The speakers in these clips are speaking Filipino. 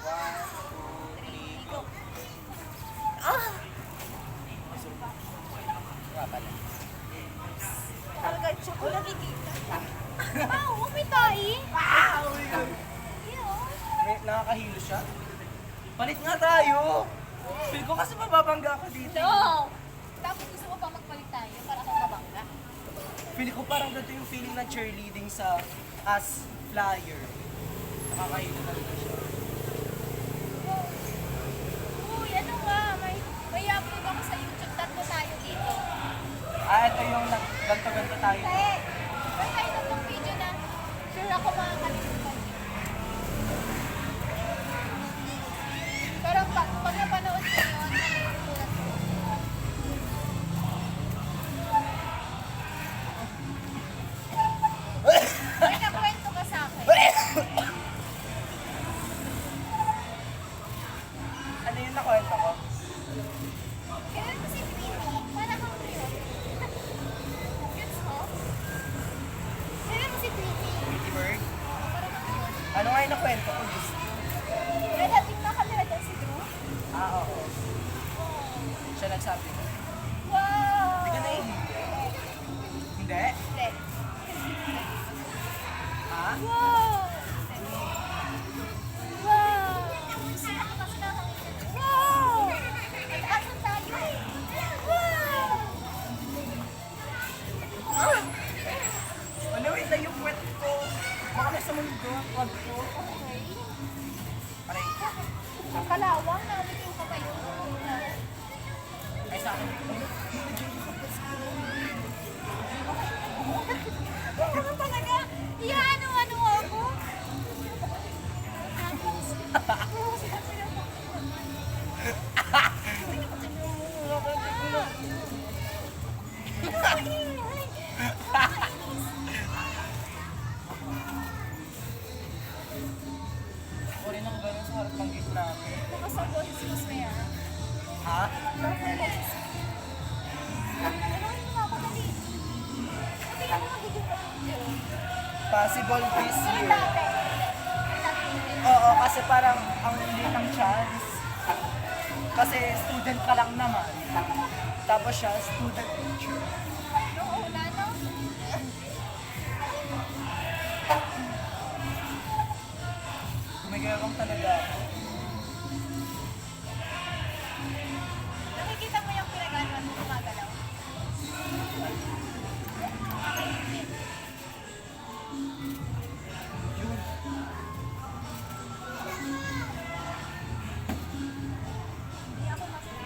One, two, three, go. Ah! Nga pala. Talaga, tsaka nakikita. Wow, umitay. Nakakahilo siya. Palit nga tayo. Feel ko kasi mababangga ako dito. No! Tapos gusto mo pa magpalit tayo para kang mabangga. Feel ko parang ganito yung feeling ng cheerleading sa as flyer. Nakakahilo talaga siya. Uy, ano nga, may upload ako sa YouTube. Tatlo tayo dito. Ito yung ganto-ganto tayo. May tayo tatlong video na sure ako makakalimutan. Pero pag napanood ko yun, nakikitulat ko. May nakwento ka sa akin. Ano yung nakwento ko? Kailan ko si Pretty? Parang kang Pretty. Gets mo? Kailan mo si Pretty? Pretty Bird? Parang kang Pretty. Ano nga yung nakwento ko? May dating nakamera dyan si Drew. Oo. Siya nagsabi. Wow! Hindi ka naiinip. Hindi? Hindi. Ha? Wow! Wow! Wow! Mataasan tayo. Wow! Ano, wait lang yung kwet ko. Baka may sumundo ang kwet ko. Okay. Aray. Ang kalawang namin yung kapayo. Ay, sa akin. Ano talaga? Ano ako? Ako rin ang gano'n sa harap ng gate namin. Nakasabot si Musmea. Ha? Possible this year. Oo, kasi parang ang liit ng chance. Kasi student ka lang naman. Tapos siya, student teacher. Gumagawang talaga ako. Nakikita mo yung pinag-anuan mo gumagalaw? Yun. Hindi ako masaya.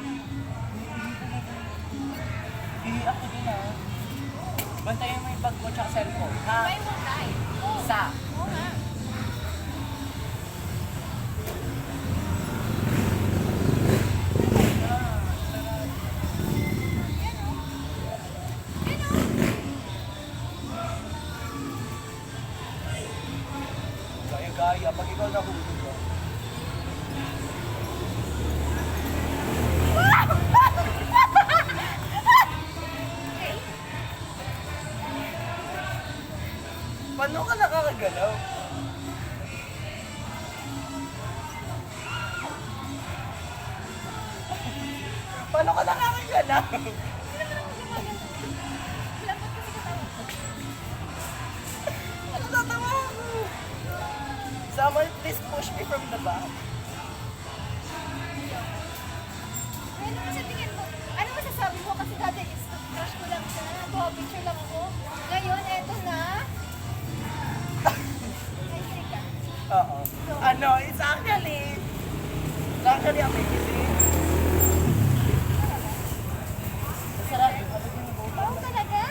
Hindi ako din ah. Bantayan mo yung bag mo tsaka cellphone. Ha? May mulay. Isa. Oo nga. Gaya-gaya. Pag ikaw nahulog ka. Paano ka nakakagalaw? Paano ka nakakagalaw? Lambot kasi katawan ko. Ano tatawa ako? Someone please push me from the back. Ano mo sa tingin mo? Ano masasabi mo? Kasi dati is crush ko lang siya. Nag-picture lang ako. Ngayon, eto na. Nakikinig ka? Oo. Ano, it's actually amazing. Masarap. Ano din yung buta? Oo talaga?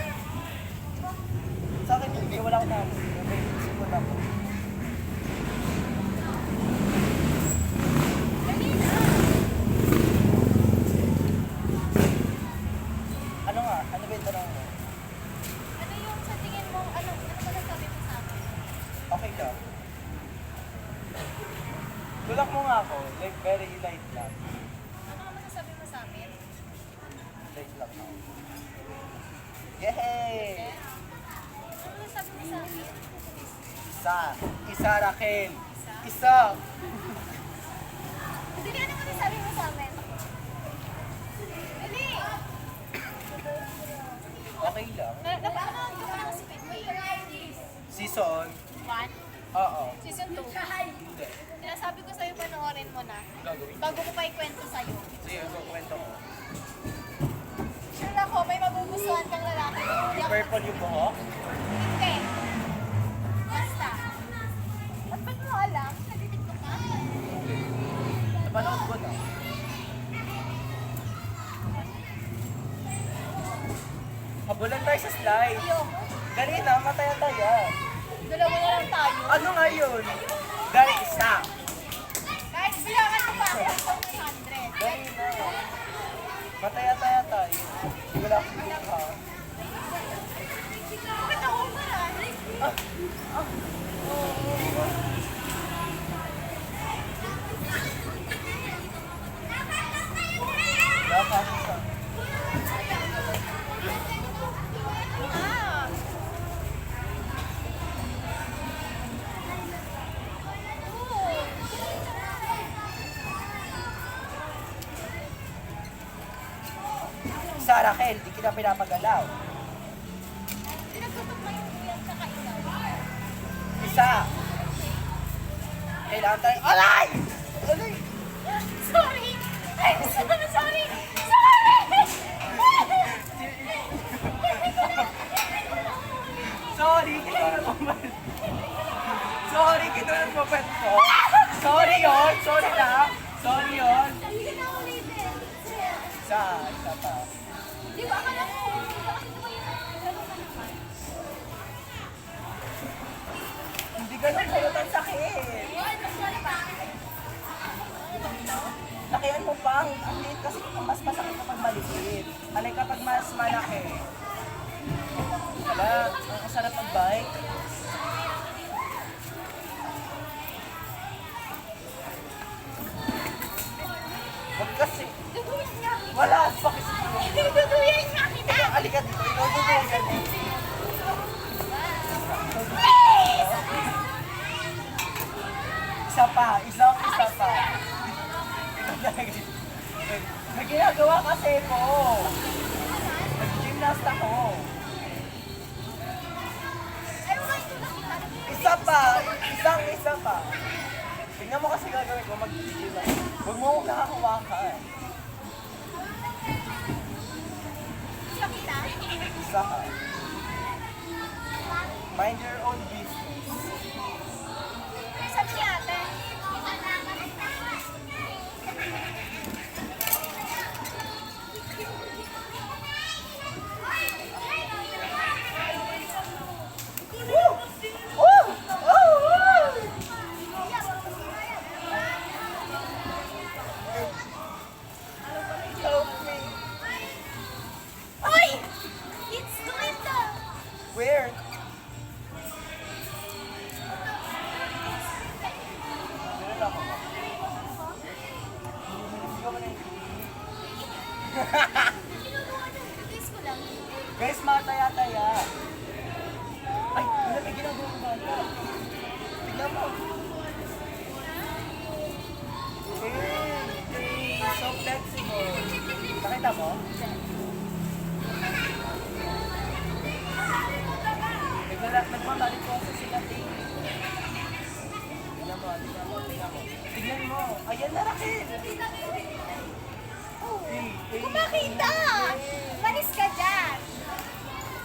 Sa akin hindi, wala akong namin. May sipon ako. Dali na. Ano nga? Ano ba yung tanong mo? Ano yung sa tingin mo? Ano masasabi mo sa akin? Okay ka? Tulak mo nga ako. Like, very light lang. Ano ka masasabi mo sa amin? Light lang ako. Yay! Ano masasabi mo sa akin? Isa. Isa, Raquel. Isa. ko na. Gagawin. Bago ko pa ikwento sa'yo. Sige, kwento ko. Sure ako, may magugustuhan kang lalaki. Hindi ako- Purple yung buhok? Hindi. Basta. At ba't mo alam? Natitiktok ka? Napanood ko na. Habulan tayo sa slide. Ayoko. Dali na, mataya-taya. Dalawa na lang tayo. Ano nga yun? Dali, isa. Kahit bilangan mo pa ako hanggang 100. Dali na. Mataya-taya tayo. Wala akong buka. Bakit ako parang? Wala ka isa. Ah. Isa, Raquel, di kita pinapagalaw. Pinagtutok mo yung uyan sa ikaw. Isa. Kailangan tayo. Alay! Alay! Sorry! Ay, sorry! Sorry! Sorry, kinunan mo ba? Sorry, kinunan mo ba ito? Sorry yun, sorry lang. Sorry yun. Hindi na ulitin. Isa, isa pa. Di ba akala ko? Bakit ito ba yung ganun ka naman? Hindi ganun kayo ang sakit. Yun, sorry pa. Lakihan mo pa, ang liit kasi mas masakit kapag maliit. Alay kapag mas malaki. Wala, ang sarap mag-bike. Wag kasi. Duduyan niya. Wala, pakis. Duduyan niya kita. Alika dito, ikaw dito. Please! Isa pa, isa pa. May ginagawa kasi ko. Nag-gymnast ako. Ano ba ito nakita? Isa pa, isa pa. Tingnan mo kasi gagawin ko, mag-gymnast. Huwag mo akong nakakuwakan. Nakita? Isa ka. Mind your own business. Sabi ni ate. Woo! Woo! Oh! Woo! Help me. Oy! It's Glenda! Where? Meron ako. Hindi ko ba na- Kinukuha ng kiss ko lang. Guys, mataya-taya. Ay, wala may ginagawa ng bata. Tignan mo. Hey, so flexible. Nakita mo? Nagmamalit ko kasi sila, Ting. Tignan mo. Tignan mo. Ayan na, Raquel. Hey, Kumakita! Manis ka dyan!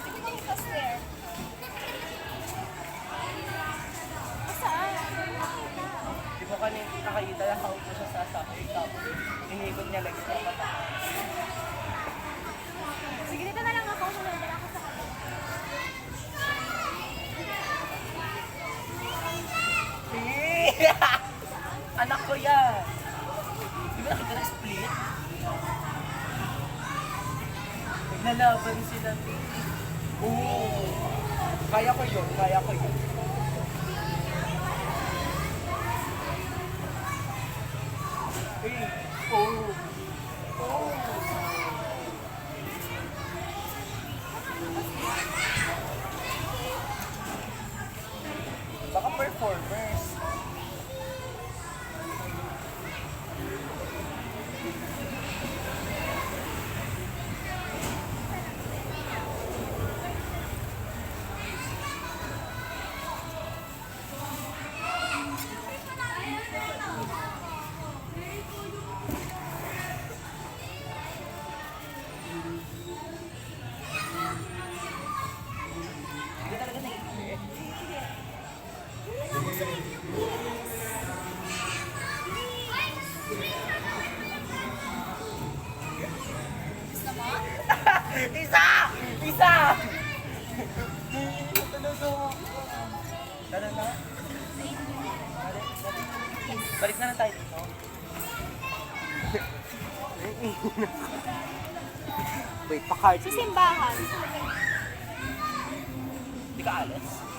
Sige mo yung swear. Saan? Nakita. Di mo kanina nakakita na kaupo siya sa sasakay. Tapos, inikot niya lang sa mata. Sige, dito na lang ako. Sumanda ako sa kanila. Hey! Anak ko yan. Di ba nakita na split? Naglalaban sila, Ting. Oo. Kaya ko yun. Hey! Oh! Baka performers. Gusto mo? Isa! Isa! Tulog ako. Tara na. Balik na tayo dito. Wait, pa-card. Sa simbahan. Di ka alis?